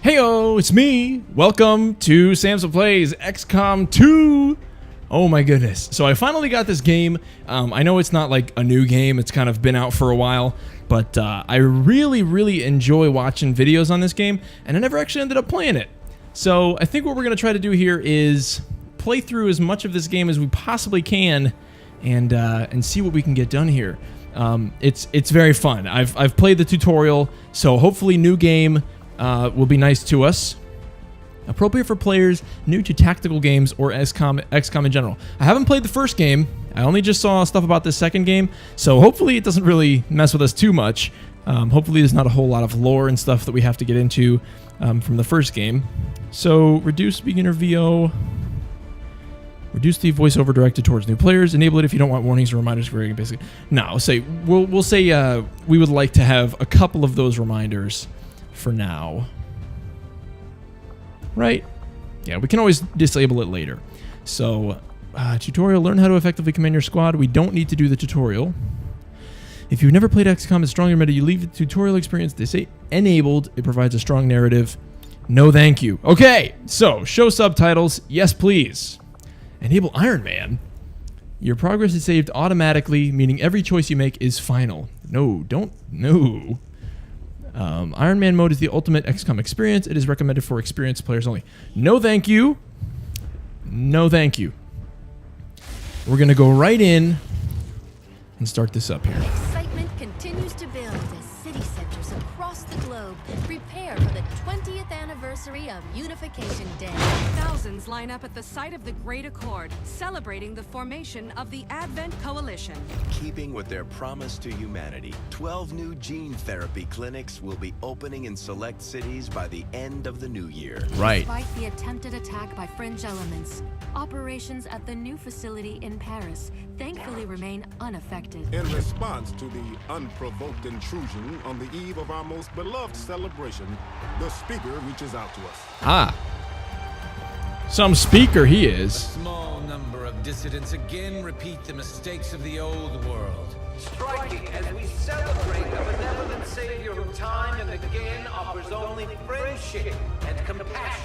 Heyo, it's me. Welcome to Samson Plays Xcom 2. Oh my goodness. So I finally got this game. I know it's not like a new game. It's kind of been out for a while. But I really enjoy watching videos on this game. And I never actually ended up playing it. So I think what we're going to try to do here is play through as much of this game as we possibly can. And see what we can get done here. It's very fun. I've played the tutorial. So hopefully new game will be nice to us. Appropriate for players new to tactical games or XCOM in general. I haven't played the first game. I only just saw stuff about the second game, so hopefully it doesn't really mess with us too much. Hopefully there's not a whole lot of lore and stuff that we have to get into from the first game. So reduce beginner VO. Reduce the voiceover directed towards new players. Enable it if you don't want warnings or reminders for basically. No, we'll say we would like to have a couple of those reminders for now. Right? Yeah, we can always disable it later. So, tutorial, learn how to effectively command your squad. We don't need to do the tutorial. If you've never played XCOM, it's strongly recommended you leave the tutorial experience enabled. It provides a strong narrative. No thank you. Okay, so, show subtitles. Yes, please. Enable Iron Man. Your progress is saved automatically, meaning every choice you make is final. No. Iron Man mode is the ultimate XCOM experience. It is recommended for experienced players only. No thank you. No thank you. We're going to go right in and start this up here. Excitement continues to build as city centers across the globe prepare for the 20th anniversary of Unification Day. Thousands line up at the site of the Great Accord, celebrating the formation of the Advent Coalition. Keeping with their promise to humanity, 12 new gene therapy clinics will be opening in select cities by the end of the new year. Right. Despite the attempted attack by fringe elements, operations at the new facility in Paris thankfully remain unaffected. In response to the unprovoked intrusion on the eve of our most beloved celebration, the speaker reaches out to us. Ah. Some speaker he A is. small number of dissidents again repeat the mistakes of the old world. Striking as we celebrate the benevolent savior who time and again offers only friendship and compassion.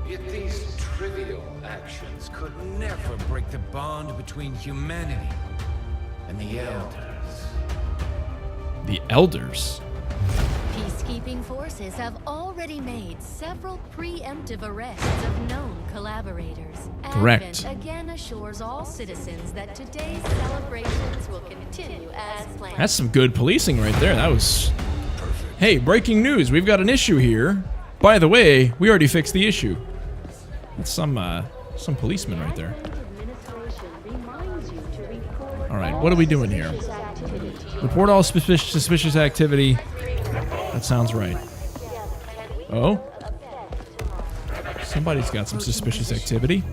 Yet these trivial actions could never break the bond between humanity and the elders. The Elders. Peacekeeping forces have already made several preemptive arrests of known collaborators. Correct. Advent again assures all citizens that today's celebrations will continue as planned. That's some good policing right there. That was perfect. Hey, breaking news. We've got an issue here. By the way, we already fixed the issue. That's some policeman right there. All right, what are we doing here? Report all suspicious activity. That sounds right. Oh? Somebody's got some suspicious activity.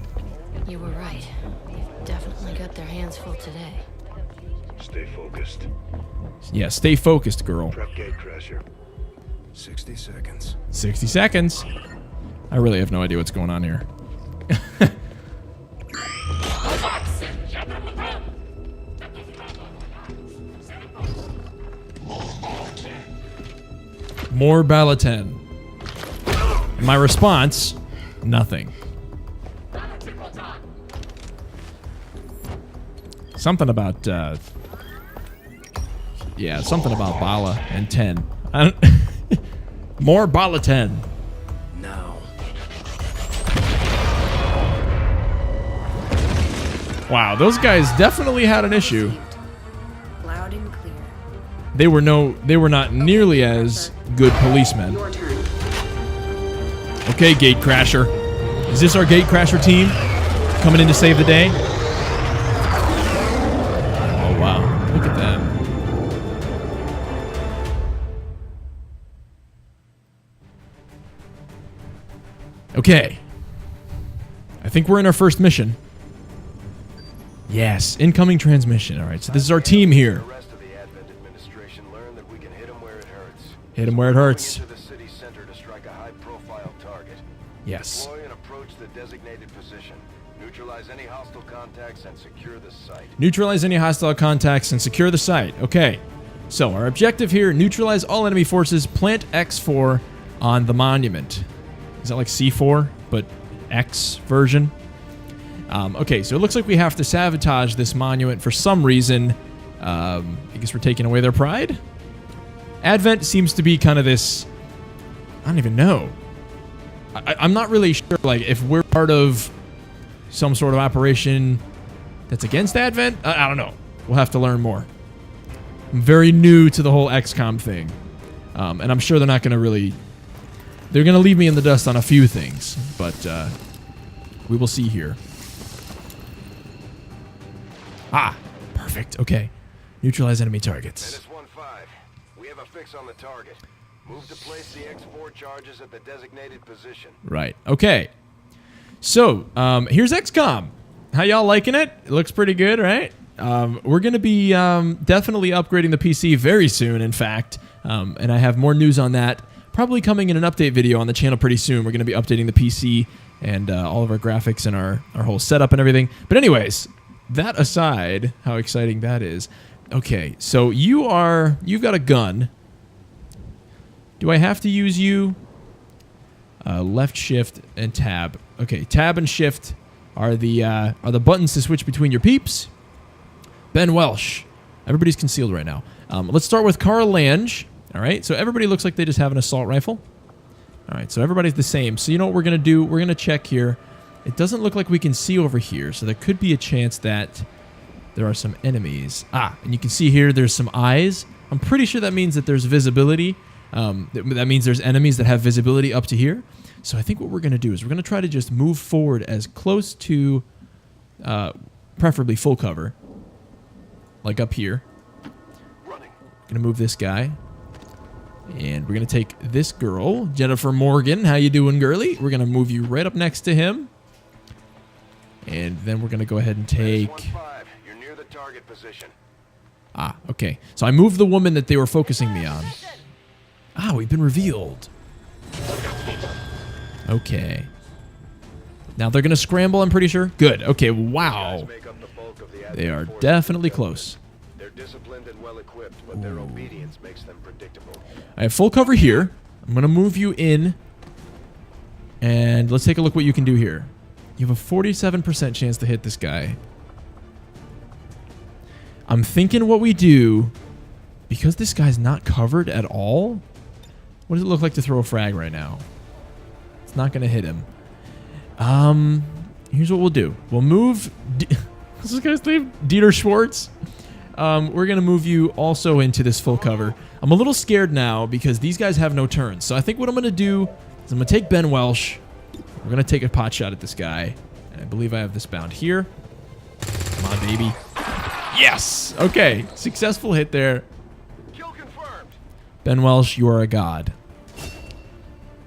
You were right. They've definitely got their hands full today. Stay focused. Yeah, stay focused, girl. Prep gate crasher. 60 seconds. 60 seconds. I really have no idea what's going on here. More Balaten. And my response, nothing. Something about, yeah, something about Bala and 10. I don't More Balaten. Now. Wow, those guys definitely had an issue. Loud and clear. They were not nearly as good policemen. Your turn. Okay, Gate Crasher. Is this our Gate Crasher team? Coming in to save the day? Oh, wow. Look at that. Okay. I think we're in our first mission. Yes, incoming transmission. All right, so this is our team here. The rest of the Advent administration learned that we can hit them where it hurts. Hit him where it hurts. Into the city center to strike a high-profile target. Yes. Deploy and approach the designated position. Neutralize any hostile contacts and secure the site. Neutralize any hostile contacts and secure the site. Okay. So our objective here, neutralize all enemy forces, plant X4 on the monument. Is that like C4, but X version? Okay, so it looks like we have to sabotage this monument for some reason. I guess we're taking away their pride? Advent seems to be kind of this... I don't even know. I'm not really sure, like, if we're part of some sort of operation that's against Advent. I don't know. We'll have to learn more. I'm very new to the whole Xcom thing. And I'm sure they're not going to really... They're going to leave me in the dust on a few things. But we will see here. Ah, perfect. Okay. Neutralize enemy targets. Menace 1-5. We have a fix on the target. Move to place the X4 charges at the designated position. Right. Okay. So, here's XCOM. How y'all liking it? It looks pretty good, right? We're going to be definitely upgrading the PC very soon, in fact. And I have more news on that. Probably coming in an update video on the channel pretty soon. We're going to be updating the PC and all of our graphics and our whole setup and everything. But anyways, that aside, how exciting that is. Okay, so you've got a gun. Do I have to use you? Left shift and tab. Okay, tab and shift are the buttons to switch between your peeps. Ben Welsh. Everybody's concealed right now. Let's start with Carl Lange. All right, so everybody looks like they just have an assault rifle. All right, so everybody's the same. So you know what we're going to do? We're going to check here. It doesn't look like we can see over here, so there could be a chance that there are some enemies. Ah, and you can see here there's some eyes. I'm pretty sure that means that there's visibility. That means there's enemies that have visibility up to here. So I think what we're going to do is we're going to try to just move forward as close to preferably full cover. Like up here. Going to move this guy. And we're going to take this girl, Jennifer Morgan. How you doing, girly? We're going to move you right up next to him. And then we're going to go ahead and take... You're near the target position. Ah, okay. So I moved the woman that they were focusing me on. Ah, we've been revealed. Okay. Now they're going to scramble, I'm pretty sure. Good. Okay, wow. They are definitely close. They're disciplined and well equipped, but their obedience makes them predictable. I have full cover here. I'm going to move you in. And let's take a look what you can do here. You have a 47% chance to hit this guy. I'm thinking what we do, because this guy's not covered at all, what does it look like to throw a frag right now? It's not going to hit him. Here's what we'll do. We'll move... What's this guy's name? Dieter Schwartz? We're going to move you also into this full cover. I'm a little scared now because these guys have no turns. So I think what I'm going to do is I'm going to take Ben Welsh. We're going to take a pot shot at this guy. And I believe I have this bound here. Come on, baby. Yes! Okay. Successful hit there. Kill confirmed. Ben Welsh, you are a god.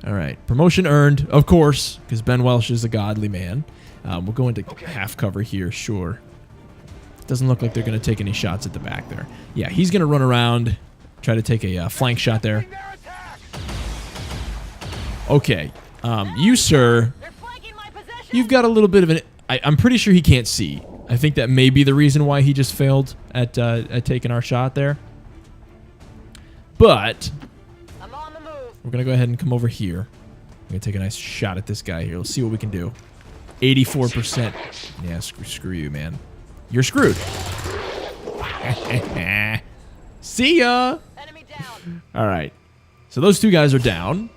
All right. Promotion earned, of course, because Ben Welsh is a godly man. We'll go into half cover here, sure. Doesn't look like they're going to take any shots at the back there. Yeah, he's going to run around, try to take a flank shot there. Okay. You, sir, you've got a little bit of an... I'm pretty sure he can't see. I think that may be the reason why he just failed at taking our shot there. But we're going to go ahead and come over here. I'm going to take a nice shot at this guy here. Let's see what we can do. 84%. Yeah, screw you, man. You're screwed. See ya. All right. So those two guys are down.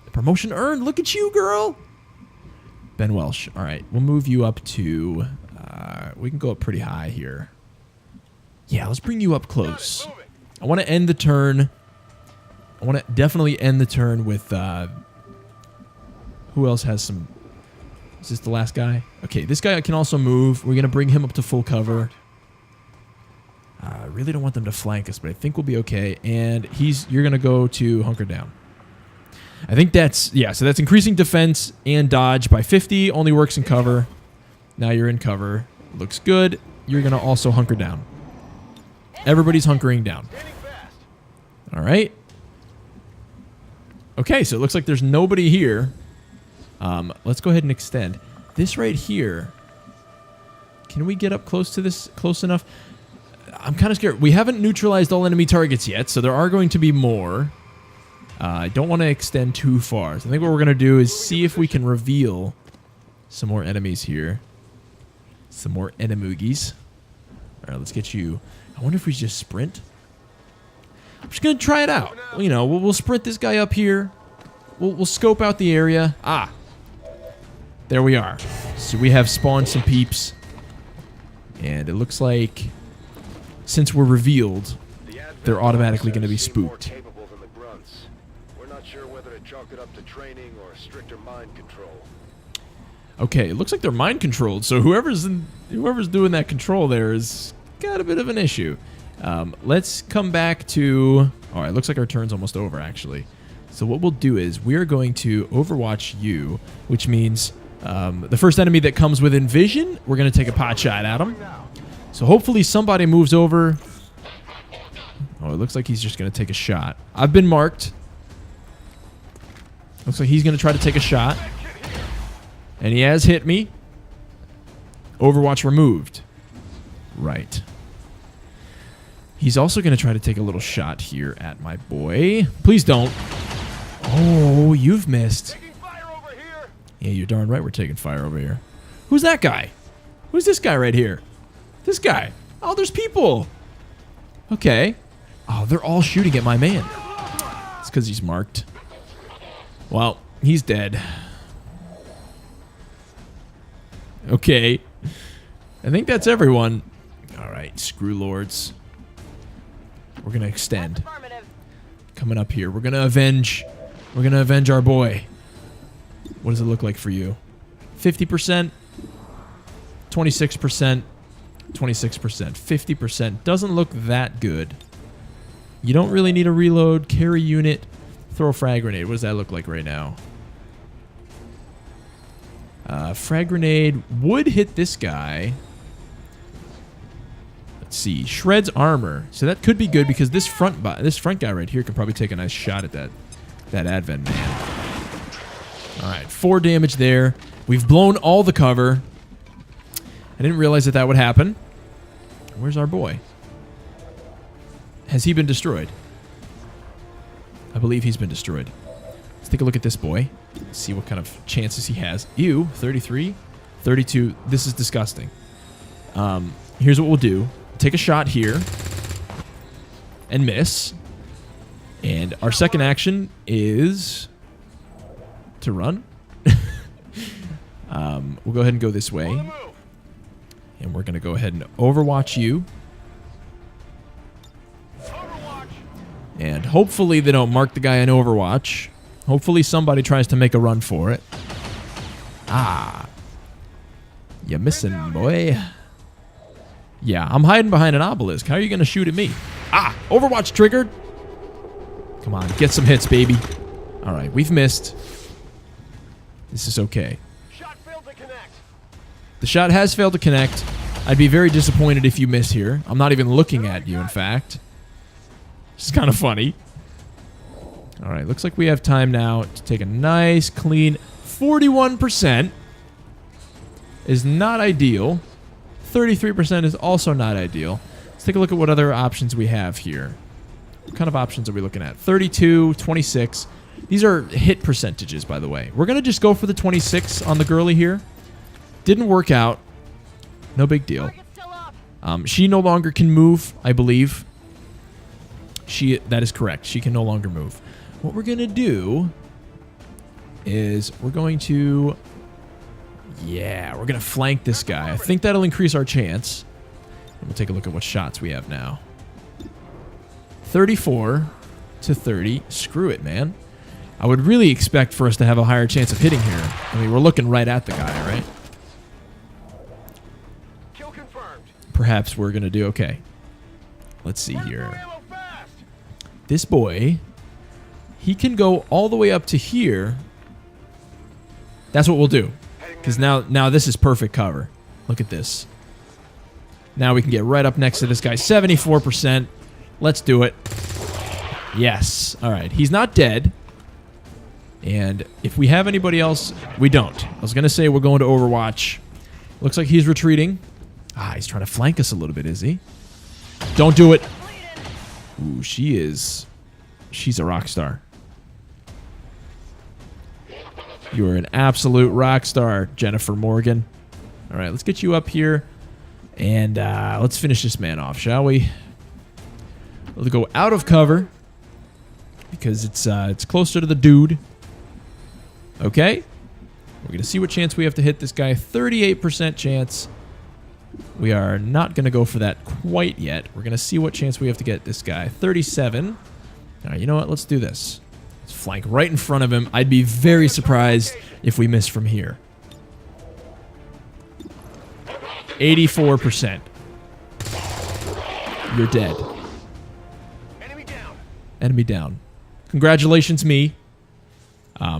The promotion earned. Look at you, girl. Ben Welsh. All right. We'll move you up to... we can go up pretty high here. Yeah, let's bring you up close. I want to end the turn. I want to definitely end the turn with... who else has some... Is this the last guy? Okay, this guy can also move. We're going to bring him up to full cover. I really don't want them to flank us, but I think we'll be okay. And you're going to go to hunker down. I think that's... Yeah, so that's increasing defense and dodge by 50. Only works in cover. Now you're in cover. Looks good. You're going to also hunker down. Everybody's hunkering down. All right. Okay, so it looks like there's nobody here. Let's go ahead and extend. This right here. Can we get up close to this? Close enough? I'm kind of scared. We haven't neutralized all enemy targets yet, so there are going to be more. I don't want to extend too far. So I think what we're going to do is see if we can reveal some more enemies here. Some more enemoogies. All right, let's get you. I wonder if we just sprint. I'm just going to try it out. You know, we'll sprint this guy up here. We'll scope out the area. Ah. There we are. So we have spawned some peeps. And it looks like since we're revealed, they're automatically going to be spooked. We're not sure whether to chalk it up to training or stricter mind control. Okay, it looks like they're mind controlled. So whoever's doing that control there has got a bit of an issue. Let's come back to... All right, looks like our turn's almost over, actually. So what we'll do is we are going to Overwatch you, which means the first enemy that comes within vision, we're going to take a pot shot at him. So hopefully somebody moves over. Oh, it looks like he's just going to take a shot. I've been marked. Looks like he's going to try to take a shot. And he has hit me. Overwatch removed. Right. He's also going to try to take a little shot here at my boy. Please don't. Oh, you've missed. Yeah, you're darn right we're taking fire over here. Who's that guy? Who's this guy right here? This guy. Oh, there's people. Okay. Oh, they're all shooting at my man. It's because he's marked. Well, he's dead. Okay. I think that's everyone. All right, screw lords. We're going to extend. Coming up here. We're going to avenge. We're going to avenge our boy. What does it look like for you? 50%, 26%, 26%, 50%. Doesn't look that good. You don't really need a reload. Carry unit. Throw a frag grenade. What does that look like right now? Frag grenade would hit this guy. Let's see. Shreds armor. So that could be good because this front guy right here can probably take a nice shot at that Advent man. All right, 4 damage there. We've blown all the cover. I didn't realize that would happen. Where's our boy? Has he been destroyed? I believe he's been destroyed. Let's take a look at this boy. See what kind of chances he has. Ew, 33, 32. This is disgusting. Here's what we'll do. Take a shot here. And miss. And our second action is... to run. We'll go ahead and go this way. And we're going to go ahead and Overwatch you. And hopefully they don't mark the guy in Overwatch. Hopefully somebody tries to make a run for it. Ah. You're missing, boy. Yeah, I'm hiding behind an obelisk. How are you going to shoot at me? Ah, Overwatch triggered. Come on, get some hits, baby. All right, we've missed. This is okay. The shot has failed to connect. I'd be very disappointed if you miss here. I'm not even looking at you, in fact. It's kind of funny. All right, looks like we have time now to take a nice, clean 41%. Is not ideal. 33% is also not ideal. Let's take a look at what other options we have here. What kind of options are we looking at? 32, 26. These are hit percentages, by the way. We're going to just go for the 26 on the girly here. Didn't work out. No big deal. She no longer can move, I believe. That is correct. She can no longer move. What we're going to do is we're going to... Yeah, we're going to flank this guy. I think that'll increase our chance. And we'll take a look at what shots we have now. 34 to 30. Screw it, man. I would really expect for us to have a higher chance of hitting here. I mean, we're looking right at the guy, right? Kill confirmed. Perhaps we're going to do okay. Let's see here. This boy, he can go all the way up to here. That's what we'll do. Because now this is perfect cover. Look at this. Now we can get right up next to this guy. 74%. Let's do it. Yes. All right. He's not dead. And if we have anybody else, we don't. I was going to say we're going to Overwatch. Looks like he's retreating. Ah, he's trying to flank us a little bit, is he? Don't do it. Ooh, she's a rock star. You are an absolute rock star, Jennifer Morgan. All right, let's get you up here, and let's finish this man off, shall we? Let's go out of cover because it's closer to the dude. Okay. We're going to see what chance we have to hit this guy. 38% chance. We are not going to go for that quite yet. We're going to see what chance we have to get this guy. 37. All right, you know what? Let's do this. Let's flank right in front of him. I'd be very surprised if we miss from here. 84%. You're dead. Enemy down. Congratulations, me.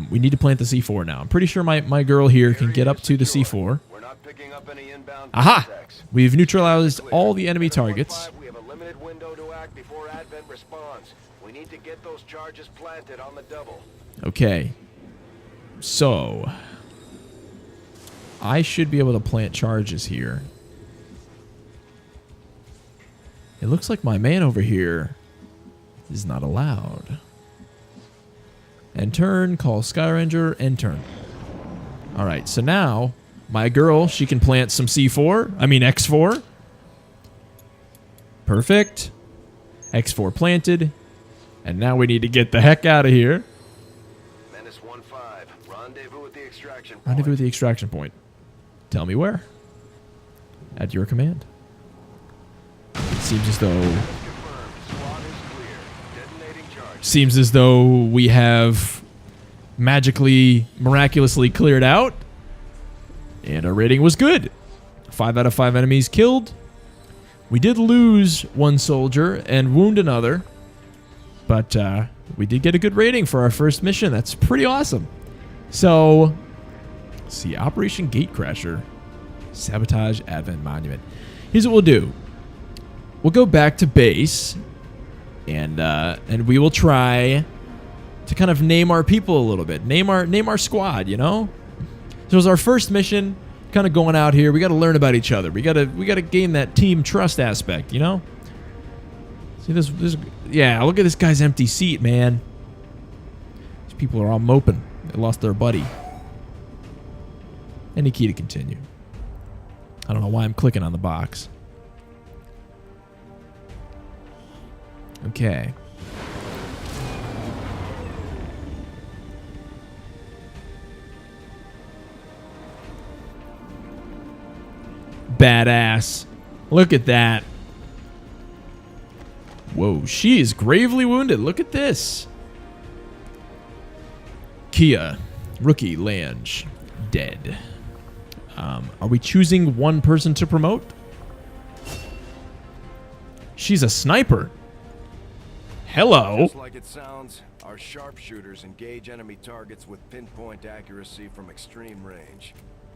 We need to plant the C4 now. I'm pretty sure my girl here can get up to the C4. Aha! We've neutralized all the enemy targets. We have a limited window to act before Advent responds. We need to get those charges planted on the double. Okay. So, I should be able to plant charges here. It looks like my man over here is not allowed. End turn, call Skyranger, end turn. Alright, so now, my girl, she can plant some C4. I mean X4. Perfect. X4 planted. And now we need to get the heck out of here. Menace 1-5. Rendezvous at the extraction point. Rendezvous at the extraction point. Tell me where. At your command. It seems as though... Seems as though we have magically, miraculously cleared out. And our rating was good. 5 out of 5 enemies killed. We did lose one soldier and wound another. But we did get a good rating for our first mission. That's pretty awesome. So, let's see. Operation Gatecrasher. Sabotage Advent Monument. Here's what we'll do. We'll go back to base. And we will try to kind of name our people a little bit. Name our squad, you know? So it was our first mission, kind of going out here. We got to learn about each other. We got to gain that team trust aspect, you know? See this yeah, look at this guy's empty seat, man. These people are all moping. They lost their buddy. Any key to continue. I don't know why I'm clicking on the box. Okay. Badass. Look at that. Whoa, she is gravely wounded. Look at this. Kia, rookie, Lange, dead. Are we choosing one person to promote? She's a sniper. Hello. Just like it sounds, our sharpshooters engage enemy targets with pinpoint accuracy from extreme range.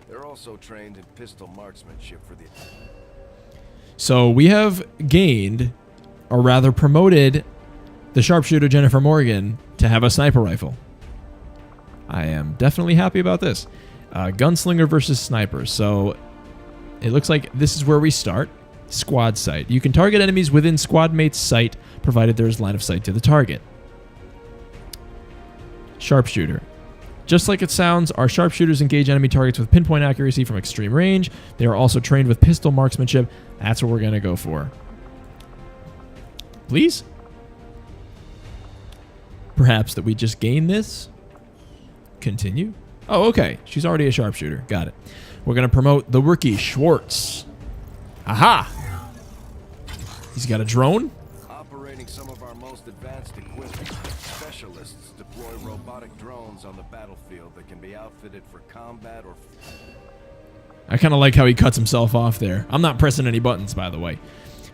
They're also trained in pistol marksmanship for the... So we have gained, or rather promoted, the sharpshooter Jennifer Morgan to have a sniper rifle. I am definitely happy about this. Gunslinger versus sniper. So it looks like this is where we start. Squad sight. You can target enemies within squad mate's sight, provided there is line of sight to the target. Sharpshooter. Just like it sounds, our sharpshooters engage enemy targets with pinpoint accuracy from extreme range. They are also trained with pistol marksmanship. That's what we're going to go for. Please? Perhaps that we just gain this? Continue? Oh, okay. She's already a sharpshooter. Got it. We're going to promote the rookie, Schwartz. Aha! He's got a drone. Operating some of our most advanced equipment, specialists deploy robotic drones on the battlefield that can be outfitted for combat or... I kind of like how he cuts himself off there. I'm not pressing any buttons, by the way.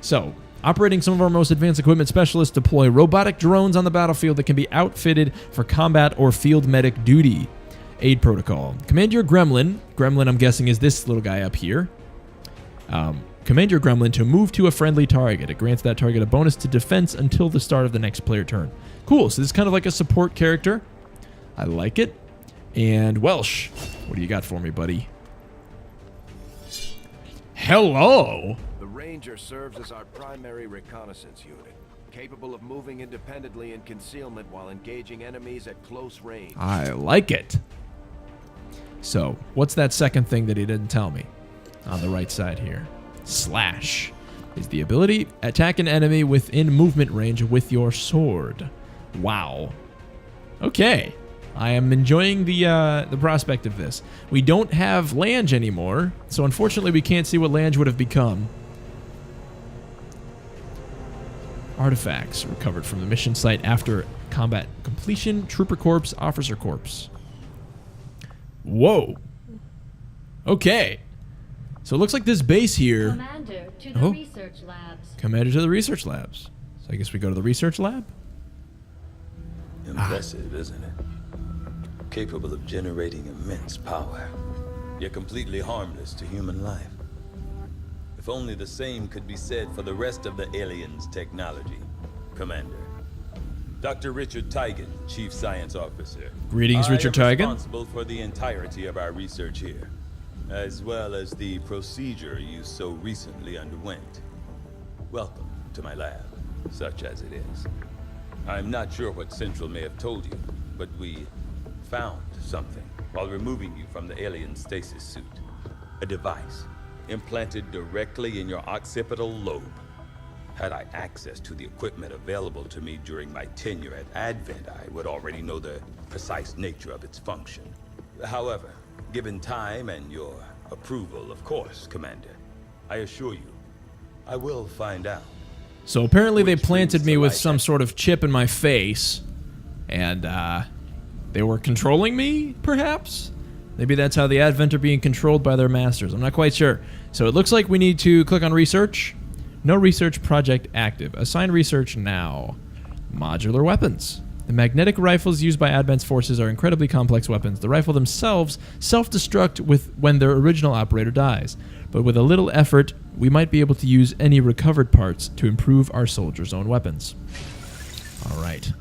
So, operating some of our most advanced equipment, specialists deploy robotic drones on the battlefield that can be outfitted for combat or field medic duty. Aid protocol. Command your gremlin. Gremlin, I'm guessing, is this little guy up here. Command your gremlin to move to a friendly target. It grants that target a bonus to defense until the start of the next player turn. Cool, so this is kind of like a support character. I like it. And Welsh, what do you got for me, buddy? Hello! The Ranger serves as our primary reconnaissance unit, capable of moving independently in concealment while engaging enemies at close range. I like it. So, what's that second thing that he didn't tell me? On the right side here. Slash is the ability. Attack an enemy within movement range with your sword. Wow. Okay. I am enjoying the prospect of this. We don't have Lange anymore, so unfortunately we can't see what Lange would have become. Artifacts recovered from the mission site after combat completion. Trooper Corpse, Officer Corpse. Whoa. Okay. So it looks like this base here... Commander, to the research labs. Commander to the research labs. So I guess we go to the research lab? Impressive, isn't it? Capable of generating immense power, yet completely harmless to human life. If only the same could be said for the rest of the aliens' technology. Commander. Dr. Richard Tigan, Chief Science Officer. Greetings, Richard Tigan. I am responsible for the entirety of our research here, as well as the procedure you so recently underwent. Welcome to my lab, such as it is. I'm not sure what Central may have told you, but we found something while removing you from the alien stasis suit. A device implanted directly in your occipital lobe. Had I access to the equipment available to me during my tenure at Advent, I would already know the precise nature of its function. However, given time and your approval, of course, Commander, I assure you, I will find out. So apparently they planted me with some sort of chip in my face, and they were controlling me, perhaps? Maybe that's how the Advent are being controlled by their masters. I'm not quite sure. So it looks like we need to click on research. No research project active. Assign research now. Modular weapons. The magnetic rifles used by Advent's forces are incredibly complex weapons. The rifle themselves self-destruct when their original operator dies. But with a little effort, we might be able to use any recovered parts to improve our soldiers' own weapons. All right.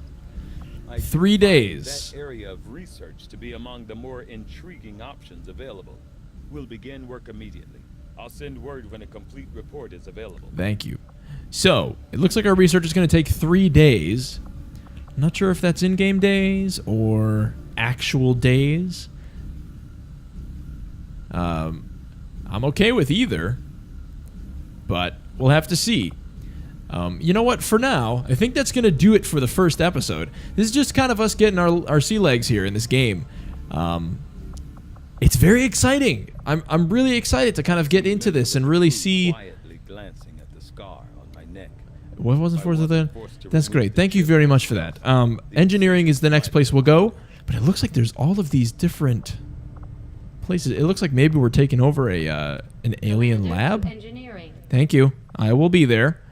3 days. That area of research to be among the more intriguing options available. We'll begin work immediately. I'll send word when a complete report is available. Thank you. So, it looks like our research is going to take 3 days. I'm not sure if that's in-game days or actual days. I'm okay with either, but we'll have to see. You know what? For now, I think that's going to do it for the first episode. This is just kind of us getting our sea legs here in this game. It's very exciting. I'm really excited to kind of get into this and really see. Quietly glancing at the scar on my neck. What wasn't forced of that? That's great. Thank you very much for that. Engineering is the next place we'll go, but it looks like there's all of these different places. It looks like maybe we're taking over an alien lab. Thank you. I will be there.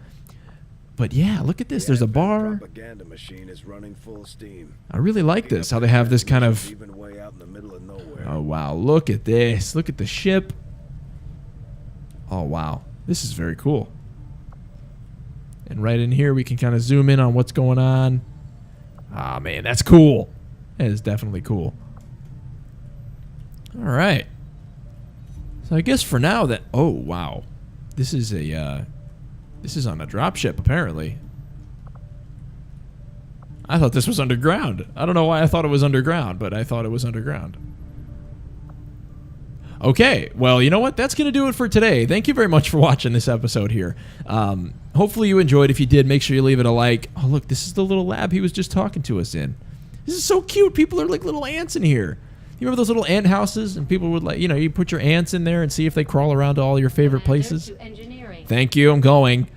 But yeah, look at this. There's a bar. Propaganda machine is running full steam. I really like this, how they have this kind of... Even way out in the middle of nowhere. Oh, wow. Look at this. Look at the ship. Oh, wow. This is very cool. And right in here, we can kind of zoom in on what's going on. Ah, man, that's cool. That is definitely cool. All right. So I guess for now that... Oh, wow. This is a... This is on a dropship, apparently. I thought this was underground. I don't know why I thought it was underground, but I thought it was underground. Okay, well, you know what? That's going to do it for today. Thank you very much for watching this episode here. Hopefully you enjoyed. If you did, make sure you leave it a like. Oh, look, this is the little lab he was just talking to us in. This is so cute. People are like little ants in here. You remember those little ant houses? And people would, like, you know, you put your ants in there and see if they crawl around to all your favorite places. Thank you. I'm going.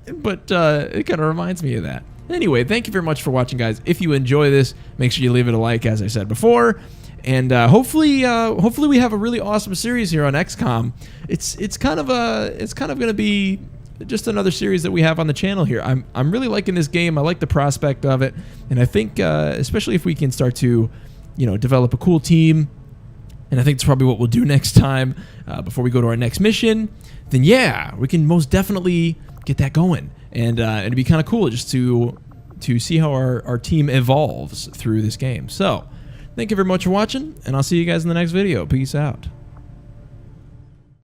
But it kind of reminds me of that. Anyway, thank you very much for watching, guys. If you enjoy this, make sure you leave it a like, as I said before. And hopefully we have a really awesome series here on XCOM. It's kind of going to be just another series that we have on the channel here. I'm really liking this game. I like the prospect of it, and I think especially if we can start to, you know, develop a cool team. And I think it's probably what we'll do next time before we go to our next mission. Then yeah, we can most definitely get that going, and it'd be kind of cool just to see how our team evolves through this game. So, thank you very much for watching, and I'll see you guys in the next video. Peace out.